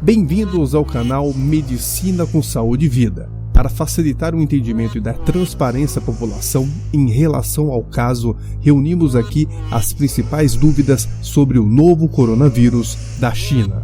Bem-vindos ao canal Medicina com Saúde e Vida. Para facilitar o entendimento e dar transparência à população em relação ao caso, reunimos aqui as principais dúvidas sobre o novo coronavírus da China.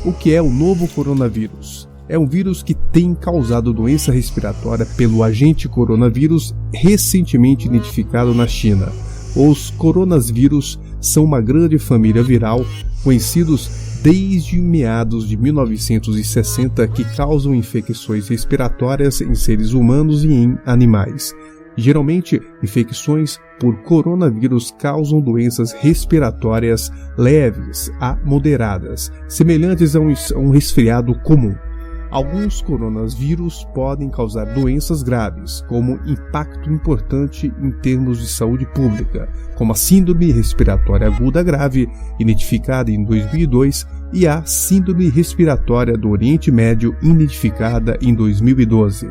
O que é o novo coronavírus? É um vírus que tem causado doença respiratória pelo agente coronavírus recentemente identificado na China. Os coronavírus são uma grande família viral, conhecidos desde meados de 1960, que causam infecções respiratórias em seres humanos e em animais. Geralmente, infecções por coronavírus causam doenças respiratórias leves a moderadas, semelhantes a um resfriado comum. Alguns coronavírus podem causar doenças graves, como impacto importante em termos de saúde pública, como a Síndrome Respiratória Aguda Grave, identificada em 2002, e a Síndrome Respiratória do Oriente Médio, identificada em 2012.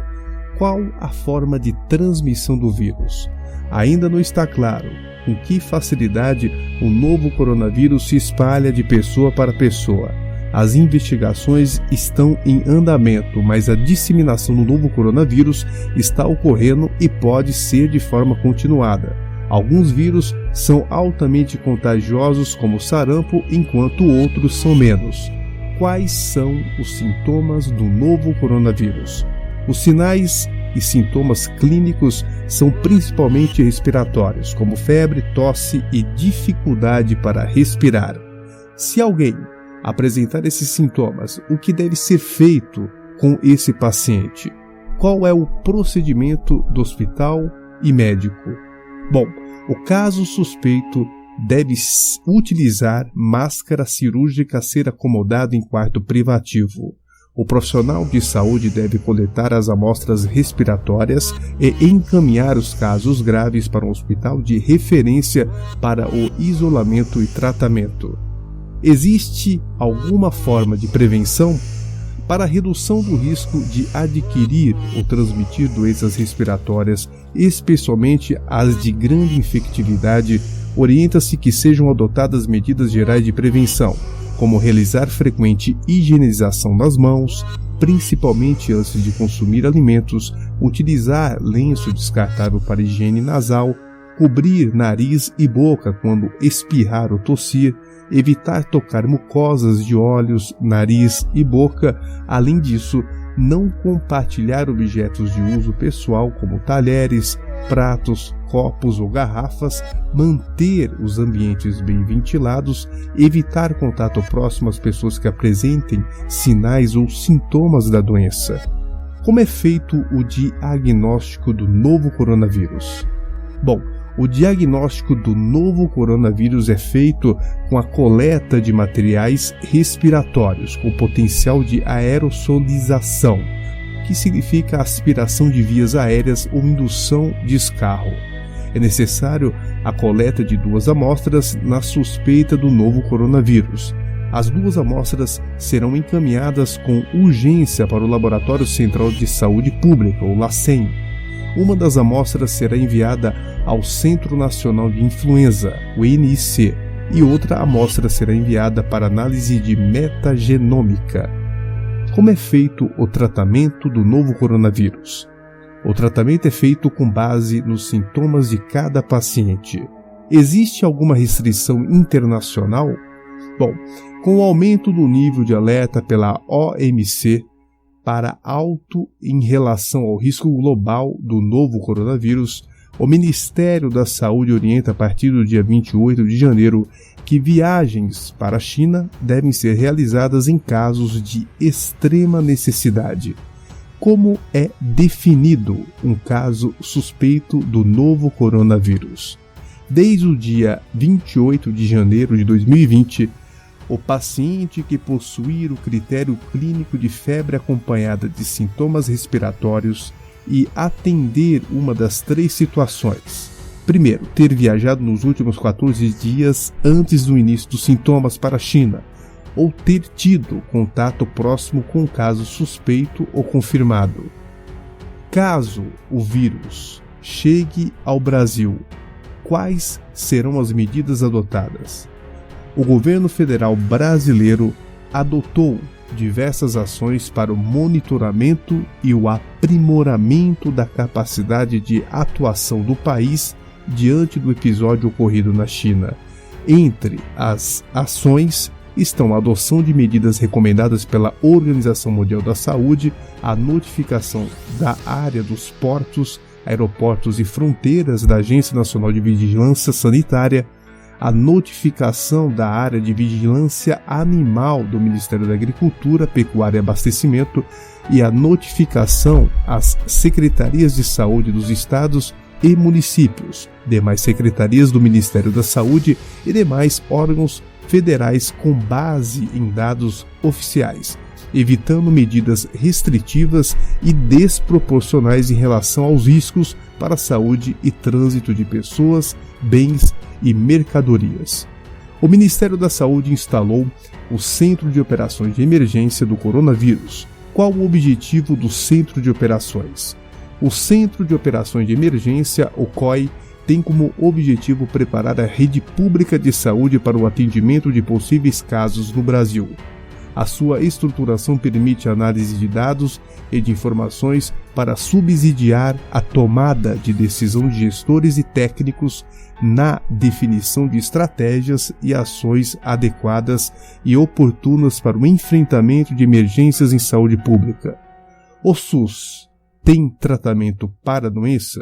Qual a forma de transmissão do vírus? Ainda não está claro com que facilidade o novo coronavírus se espalha de pessoa para pessoa. As investigações estão em andamento, mas a disseminação do novo coronavírus está ocorrendo e pode ser de forma continuada. Alguns vírus são altamente contagiosos, como o sarampo, enquanto outros são menos. Quais são os sintomas do novo coronavírus? Os sinais e sintomas clínicos são principalmente respiratórios, como febre, tosse e dificuldade para respirar. Se alguém apresentar esses sintomas, o que deve ser feito com esse paciente? Qual é o procedimento do hospital e médico? Bom, o caso suspeito deve utilizar máscara cirúrgica a ser acomodado em quarto privativo. O profissional de saúde deve coletar as amostras respiratórias e encaminhar os casos graves para um hospital de referência para o isolamento e tratamento. Existe alguma forma de prevenção? Para a redução do risco de adquirir ou transmitir doenças respiratórias, especialmente as de grande infectividade, orienta-se que sejam adotadas medidas gerais de prevenção, como realizar frequente higienização das mãos, principalmente antes de consumir alimentos, utilizar lenço descartável para higiene nasal, cobrir nariz e boca quando espirrar ou tossir, evitar tocar mucosas de olhos, nariz e boca. Além disso, não compartilhar objetos de uso pessoal como talheres, pratos, copos ou garrafas, manter os ambientes bem ventilados, evitar contato próximo às pessoas que apresentem sinais ou sintomas da doença. Como é feito o diagnóstico do novo coronavírus? Bom, o diagnóstico do novo coronavírus é feito com a coleta de materiais respiratórios com potencial de aerosolização, que significa aspiração de vias aéreas ou indução de escarro. É necessário a coleta de 2 amostras na suspeita do novo coronavírus. As 2 amostras serão encaminhadas com urgência para o Laboratório Central de Saúde Pública, o LACEN. Uma das amostras será enviada ao Centro Nacional de Influenza, o NIC, e outra amostra será enviada para análise de metagenômica. Como é feito o tratamento do novo coronavírus? O tratamento é feito com base nos sintomas de cada paciente. Existe alguma restrição internacional? Bom, com o aumento do nível de alerta pela OMC, para alto em relação ao risco global do novo coronavírus, o Ministério da Saúde orienta a partir do dia 28 de janeiro que viagens para a China devem ser realizadas em casos de extrema necessidade. Como é definido um caso suspeito do novo coronavírus? Desde o dia 28 de janeiro de 2020, o paciente que possuir o critério clínico de febre acompanhada de sintomas respiratórios e atender uma das 3 situações. Primeiro, ter viajado nos últimos 14 dias antes do início dos sintomas para a China, ou ter tido contato próximo com um caso suspeito ou confirmado. Caso o vírus chegue ao Brasil, quais serão as medidas adotadas? O governo federal brasileiro adotou diversas ações para o monitoramento e o aprimoramento da capacidade de atuação do país diante do episódio ocorrido na China. Entre as ações estão a adoção de medidas recomendadas pela Organização Mundial da Saúde, a notificação da área dos portos, aeroportos e fronteiras da Agência Nacional de Vigilância Sanitária, a notificação da área de vigilância animal do Ministério da Agricultura, Pecuária e Abastecimento e a notificação às secretarias de saúde dos estados e municípios, demais secretarias do Ministério da Saúde e demais órgãos federais com base em dados oficiais, evitando medidas restritivas e desproporcionais em relação aos riscos para a saúde e trânsito de pessoas, bens e mercadorias. O Ministério da Saúde instalou o Centro de Operações de Emergência do Coronavírus. Qual o objetivo do Centro de Operações? O Centro de Operações de Emergência, o COI, tem como objetivo preparar a rede pública de saúde para o atendimento de possíveis casos no Brasil. A sua estruturação permite análise de dados e de informações para subsidiar a tomada de decisão de gestores e técnicos na definição de estratégias e ações adequadas e oportunas para o enfrentamento de emergências em saúde pública. O SUS tem tratamento para a doença?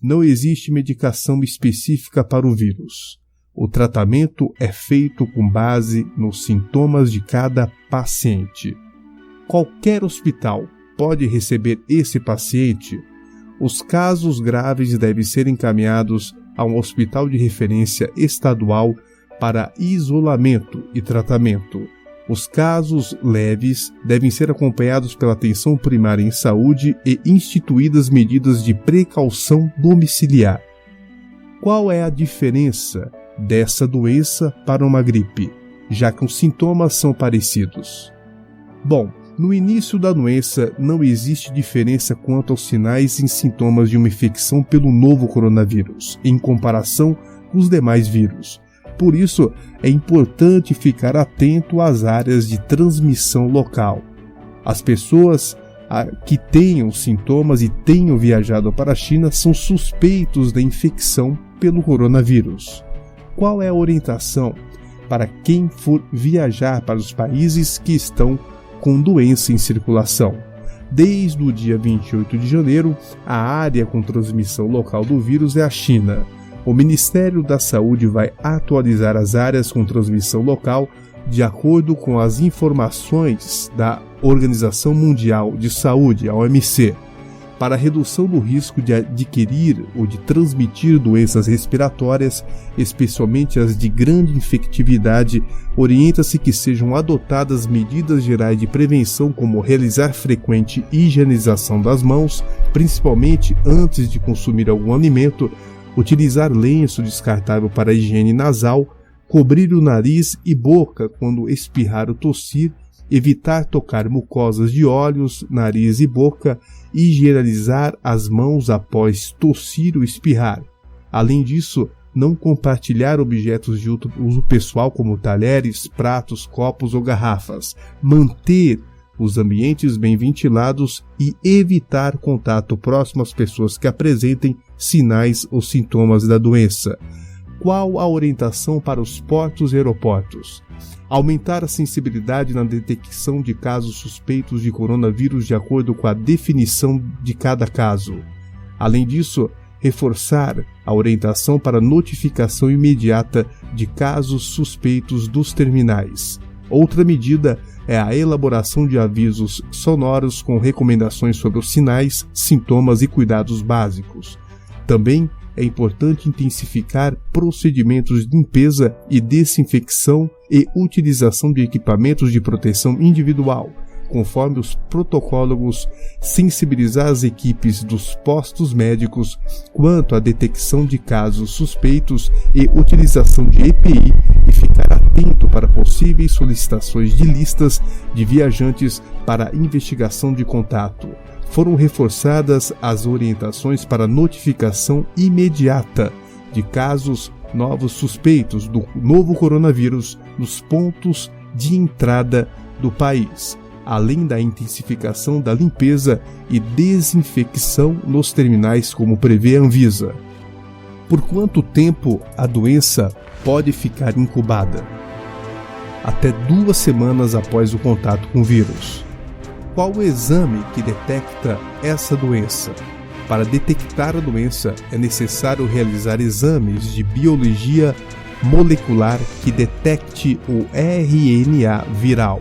Não existe medicação específica para o vírus. O tratamento é feito com base nos sintomas de cada paciente. Qualquer hospital pode receber esse paciente. Os casos graves devem ser encaminhados a um hospital de referência estadual para isolamento e tratamento. Os casos leves devem ser acompanhados pela atenção primária em saúde e instituídas medidas de precaução domiciliar. Qual é a diferença dessa doença para uma gripe, já que os sintomas são parecidos? Bom, no início da doença não existe diferença quanto aos sinais e sintomas de uma infecção pelo novo coronavírus, em comparação com os demais vírus. Por isso, é importante ficar atento às áreas de transmissão local. As pessoas que tenham sintomas e tenham viajado para a China são suspeitos da infecção pelo coronavírus. Qual é a orientação para quem for viajar para os países que estão com doença em circulação? Desde o dia 28 de janeiro, a área com transmissão local do vírus é a China. O Ministério da Saúde vai atualizar as áreas com transmissão local de acordo com as informações da Organização Mundial de Saúde, a OMC. Para a redução do risco de adquirir ou de transmitir doenças respiratórias, especialmente as de grande infectividade, orienta-se que sejam adotadas medidas gerais de prevenção, como realizar frequente higienização das mãos, principalmente antes de consumir algum alimento, utilizar lenço descartável para a higiene nasal, cobrir o nariz e boca quando espirrar ou tossir, evitar tocar mucosas de olhos, nariz e boca, e higienizar as mãos após tossir ou espirrar. Além disso, não compartilhar objetos de uso pessoal como talheres, pratos, copos ou garrafas, manter os ambientes bem ventilados e evitar contato próximo às pessoas que apresentem sinais ou sintomas da doença. Qual a orientação para os portos e aeroportos? Aumentar a sensibilidade na detecção de casos suspeitos de coronavírus de acordo com a definição de cada caso. Além disso, reforçar a orientação para notificação imediata de casos suspeitos dos terminais. Outra medida é a elaboração de avisos sonoros com recomendações sobre os sinais, sintomas e cuidados básicos. Também é importante intensificar procedimentos de limpeza e desinfecção e utilização de equipamentos de proteção individual, conforme os protocolos, sensibilizar as equipes dos postos médicos quanto à detecção de casos suspeitos e utilização de EPI e ficar atento para possíveis solicitações de listas de viajantes para investigação de contato. Foram reforçadas as orientações para notificação imediata de casos novos suspeitos do novo coronavírus nos pontos de entrada do país, além da intensificação da limpeza e desinfecção nos terminais, como prevê a Anvisa. Por quanto tempo a doença pode ficar incubada? Até 2 semanas após o contato com o vírus. Qual o exame que detecta essa doença? Para detectar a doença, é necessário realizar exames de biologia molecular que detecte o RNA viral.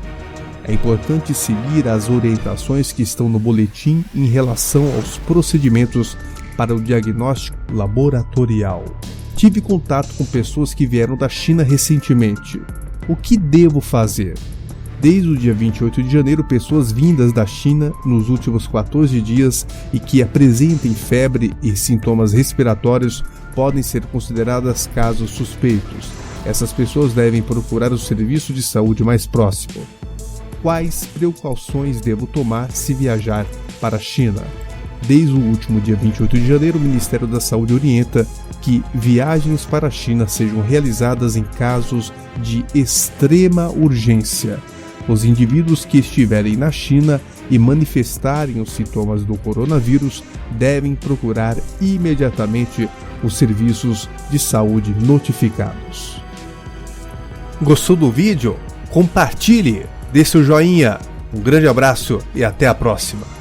É importante seguir as orientações que estão no boletim em relação aos procedimentos para o diagnóstico laboratorial. Tive contato com pessoas que vieram da China recentemente. O que devo fazer? Desde o dia 28 de janeiro, pessoas vindas da China nos últimos 14 dias e que apresentem febre e sintomas respiratórios podem ser consideradas casos suspeitos. Essas pessoas devem procurar o serviço de saúde mais próximo. Quais precauções devo tomar se viajar para a China? Desde o último dia 28 de janeiro, o Ministério da Saúde orienta que viagens para a China sejam realizadas em casos de extrema urgência. Os indivíduos que estiverem na China e manifestarem os sintomas do coronavírus devem procurar imediatamente os serviços de saúde notificados. Gostou do vídeo? Compartilhe, dê seu joinha. Um grande abraço e até a próxima.